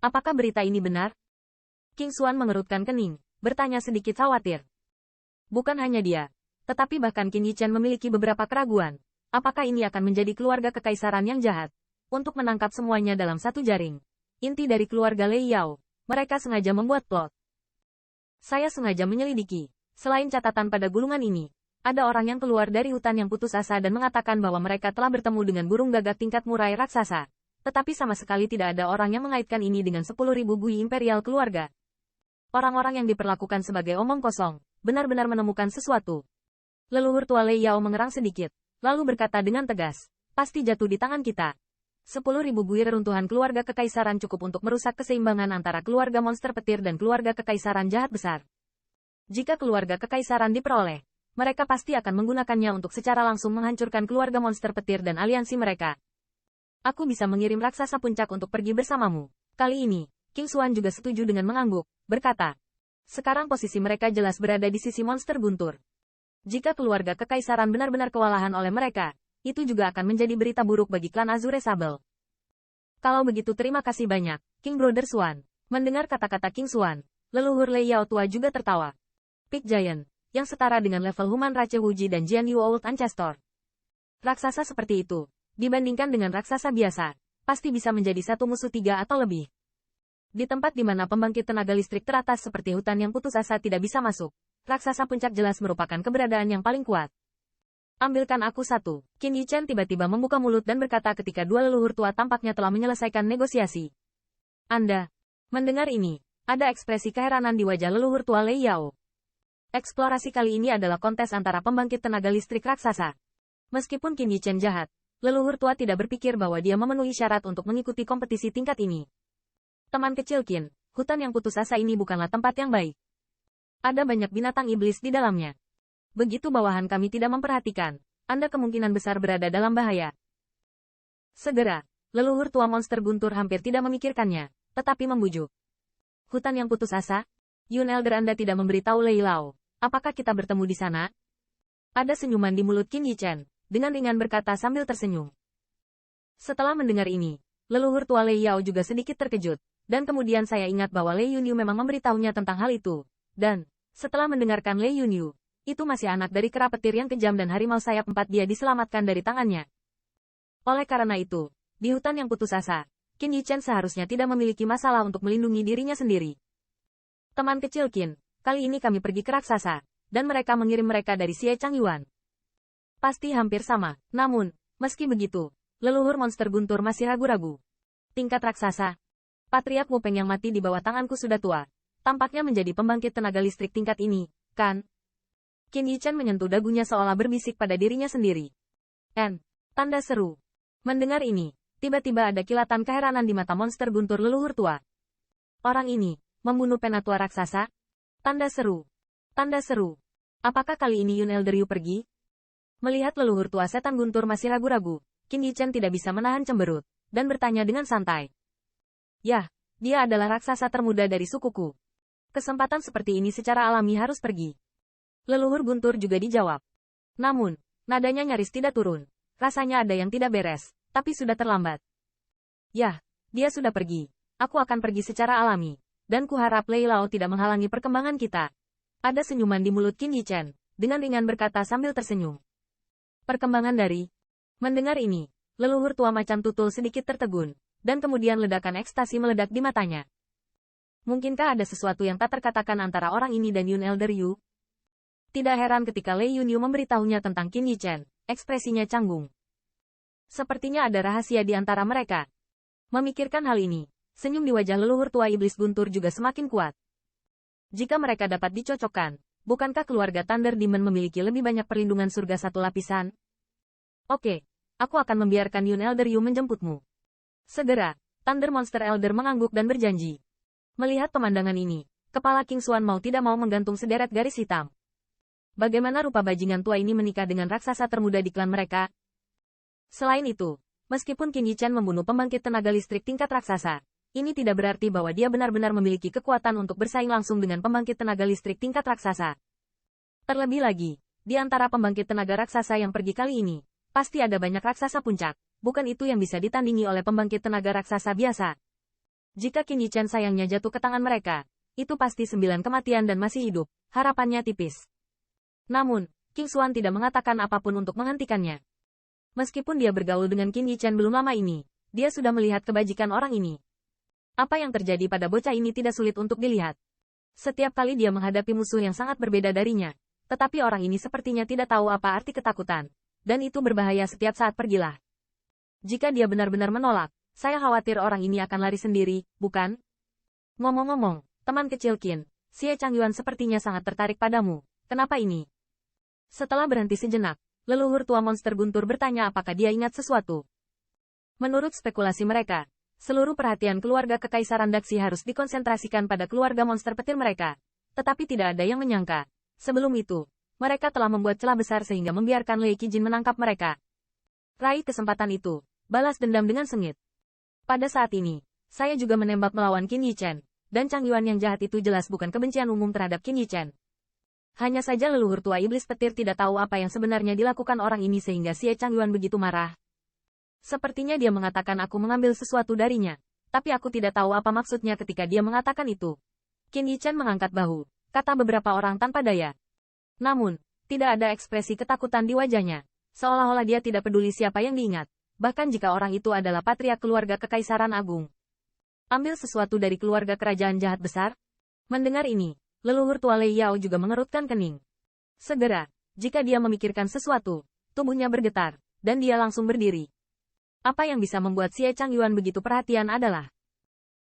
Apakah berita ini benar? King Xuan mengerutkan kening, bertanya sedikit khawatir. Bukan hanya dia, tetapi bahkan Qin Yichen memiliki beberapa keraguan. Apakah ini akan menjadi keluarga kekaisaran yang jahat? Untuk menangkap semuanya dalam satu jaring. Inti dari keluarga Lei Yao. Mereka sengaja membuat plot. Saya sengaja menyelidiki. Selain catatan pada gulungan ini, ada orang yang keluar dari hutan yang putus asa dan mengatakan bahwa mereka telah bertemu dengan burung gagak tingkat murai raksasa. Tetapi sama sekali tidak ada orang yang mengaitkan ini dengan 10.000 bui imperial keluarga. Orang-orang yang diperlakukan sebagai omong kosong, benar-benar menemukan sesuatu. Leluhur tua Lei Yao mengerang sedikit, lalu berkata dengan tegas, pasti jatuh di tangan kita. 10.000 bui reruntuhan keluarga kekaisaran cukup untuk merusak keseimbangan antara keluarga monster petir dan keluarga kekaisaran jahat besar. Jika keluarga kekaisaran diperoleh, mereka pasti akan menggunakannya untuk secara langsung menghancurkan keluarga monster petir dan aliansi mereka. Aku bisa mengirim raksasa puncak untuk pergi bersamamu. Kali ini, King Xuan juga setuju dengan mengangguk, berkata. Sekarang posisi mereka jelas berada di sisi monster guntur. Jika keluarga kekaisaran benar-benar kewalahan oleh mereka, itu juga akan menjadi berita buruk bagi klan Azure Sable. Kalau begitu terima kasih banyak, King Brother Xuan. Mendengar kata-kata King Xuan, leluhur Lei Yao tua juga tertawa. Peak Giant, yang setara dengan level Human Rache Wuji dan Jian Yu Old Ancestor. Raksasa seperti itu, dibandingkan dengan raksasa biasa, pasti bisa menjadi satu musuh 3 atau lebih. Di tempat di mana pembangkit tenaga listrik teratas seperti hutan yang putus asa tidak bisa masuk, raksasa puncak jelas merupakan keberadaan yang paling kuat. Ambilkan aku satu. Qin Yichen tiba-tiba membuka mulut dan berkata ketika dua leluhur tua tampaknya telah menyelesaikan negosiasi. Anda. Mendengar ini, ada ekspresi keheranan di wajah leluhur tua Lei Yao. Eksplorasi kali ini adalah kontes antara pembangkit tenaga listrik raksasa. Meskipun Qin Yichen jahat, leluhur tua tidak berpikir bahwa dia memenuhi syarat untuk mengikuti kompetisi tingkat ini. Teman kecil Qin, hutan yang putus asa ini bukanlah tempat yang baik. Ada banyak binatang iblis di dalamnya. Begitu bawahan kami tidak memperhatikan, Anda kemungkinan besar berada dalam bahaya. Segera, leluhur tua monster guntur hampir tidak memikirkannya, tetapi membujuk. Hutan yang putus asa? Yun Elder Anda tidak memberitahu Lei Lao. Apakah kita bertemu di sana? Ada senyuman di mulut Qin Yichen, dengan ringan berkata sambil tersenyum. Setelah mendengar ini, leluhur tua Lei Yao juga sedikit terkejut, dan kemudian saya ingat bahwa Lei Yunyu memang memberitahunya tentang hal itu. Dan, setelah mendengarkan Lei Yunyu, itu masih anak dari kera petir yang kejam dan harimau sayap 4 dia diselamatkan dari tangannya. Oleh karena itu, di hutan yang putus asa, Qin Yichen seharusnya tidak memiliki masalah untuk melindungi dirinya sendiri. Teman kecil Qin, kali ini kami pergi ke raksasa, dan mereka mengirim mereka dari Xie Changyuan. Pasti hampir sama, namun, meski begitu, leluhur monster guntur masih ragu-ragu. Tingkat raksasa. Patriark Wu Peng yang mati di bawah tanganku sudah tua. Tampaknya menjadi pembangkit tenaga listrik tingkat ini, kan? Qin Yichen menyentuh dagunya seolah berbisik pada dirinya sendiri. Tanda seru. Mendengar ini, tiba-tiba ada kilatan keheranan di mata monster guntur leluhur tua. Orang ini, membunuh penatua raksasa? Tanda seru. Tanda seru. Apakah kali ini Yun Elder Yu pergi? Melihat leluhur tua setan guntur masih ragu-ragu, Qin Yichen tidak bisa menahan cemberut, dan bertanya dengan santai. Yah, dia adalah raksasa termuda dari sukuku. Kesempatan seperti ini secara alami harus pergi. Leluhur guntur juga dijawab. Namun, nadanya nyaris tidak turun. Rasanya ada yang tidak beres, tapi sudah terlambat. Yah, dia sudah pergi. Aku akan pergi secara alami. Dan kuharap Lei Lao tidak menghalangi perkembangan kita. Ada senyuman di mulut Qin Yichen, dengan ringan berkata sambil tersenyum. Perkembangan dari... Mendengar ini, leluhur tua macan tutul sedikit tertegun, dan kemudian ledakan ekstasi meledak di matanya. Mungkinkah ada sesuatu yang tak terkatakan antara orang ini dan Yun Elder Yu? Tidak heran ketika Lei Yunyu memberitahunya tentang Qin Yichen, ekspresinya canggung. Sepertinya ada rahasia di antara mereka. Memikirkan hal ini, senyum di wajah leluhur tua iblis guntur juga semakin kuat. Jika mereka dapat dicocokkan, bukankah keluarga Thunder Demon memiliki lebih banyak perlindungan surga satu lapisan? Oke, aku akan membiarkan Yun Elder Yu menjemputmu. Segera, Thunder Monster Elder mengangguk dan berjanji. Melihat pemandangan ini, kepala King Xuan mau tidak mau menggantung sederet garis hitam. Bagaimana rupa bajingan tua ini menikah dengan raksasa termuda di klan mereka? Selain itu, meskipun Qin Yichen membunuh pembangkit tenaga listrik tingkat raksasa, ini tidak berarti bahwa dia benar-benar memiliki kekuatan untuk bersaing langsung dengan pembangkit tenaga listrik tingkat raksasa. Terlebih lagi, di antara pembangkit tenaga raksasa yang pergi kali ini, pasti ada banyak raksasa puncak, bukan itu yang bisa ditandingi oleh pembangkit tenaga raksasa biasa. Jika Qin Yichen sayangnya jatuh ke tangan mereka, itu pasti 9 kematian dan masih hidup, harapannya tipis. Namun, King Xuan tidak mengatakan apapun untuk menghentikannya. Meskipun dia bergaul dengan Qin Yichen belum lama ini, dia sudah melihat kebajikan orang ini. Apa yang terjadi pada bocah ini tidak sulit untuk dilihat. Setiap kali dia menghadapi musuh yang sangat berbeda darinya, tetapi orang ini sepertinya tidak tahu apa arti ketakutan, dan itu berbahaya setiap saat pergilah. Jika dia benar-benar menolak, saya khawatir orang ini akan lari sendiri, bukan? Ngomong-ngomong, teman kecil Qin, Xie Changyuan sepertinya sangat tertarik padamu. Kenapa ini? Setelah berhenti sejenak, leluhur tua monster guntur bertanya apakah dia ingat sesuatu. Menurut spekulasi mereka, seluruh perhatian keluarga Kekaisaran Daxi harus dikonsentrasikan pada keluarga monster petir mereka. Tetapi tidak ada yang menyangka. Sebelum itu, mereka telah membuat celah besar sehingga membiarkan Lei Qijin menangkap mereka. Raih kesempatan itu, balas dendam dengan sengit. Pada saat ini, saya juga menembak melawan Qin Yichen, dan Changyuan yang jahat itu jelas bukan kebencian umum terhadap Qin Yichen. Hanya saja leluhur tua iblis petir tidak tahu apa yang sebenarnya dilakukan orang ini sehingga Xie Changyuan begitu marah. Sepertinya dia mengatakan aku mengambil sesuatu darinya, tapi aku tidak tahu apa maksudnya ketika dia mengatakan itu. Qin Yichen mengangkat bahu, kata beberapa orang tanpa daya. Namun, tidak ada ekspresi ketakutan di wajahnya, seolah-olah dia tidak peduli siapa yang diingat. Bahkan jika orang itu adalah patriark keluarga Kekaisaran Agung. Ambil sesuatu dari keluarga kerajaan jahat besar? Mendengar ini, leluhur tua Lei Yao juga mengerutkan kening. Segera, jika dia memikirkan sesuatu, tubuhnya bergetar, dan dia langsung berdiri. Apa yang bisa membuat Xie Changyuan begitu perhatian adalah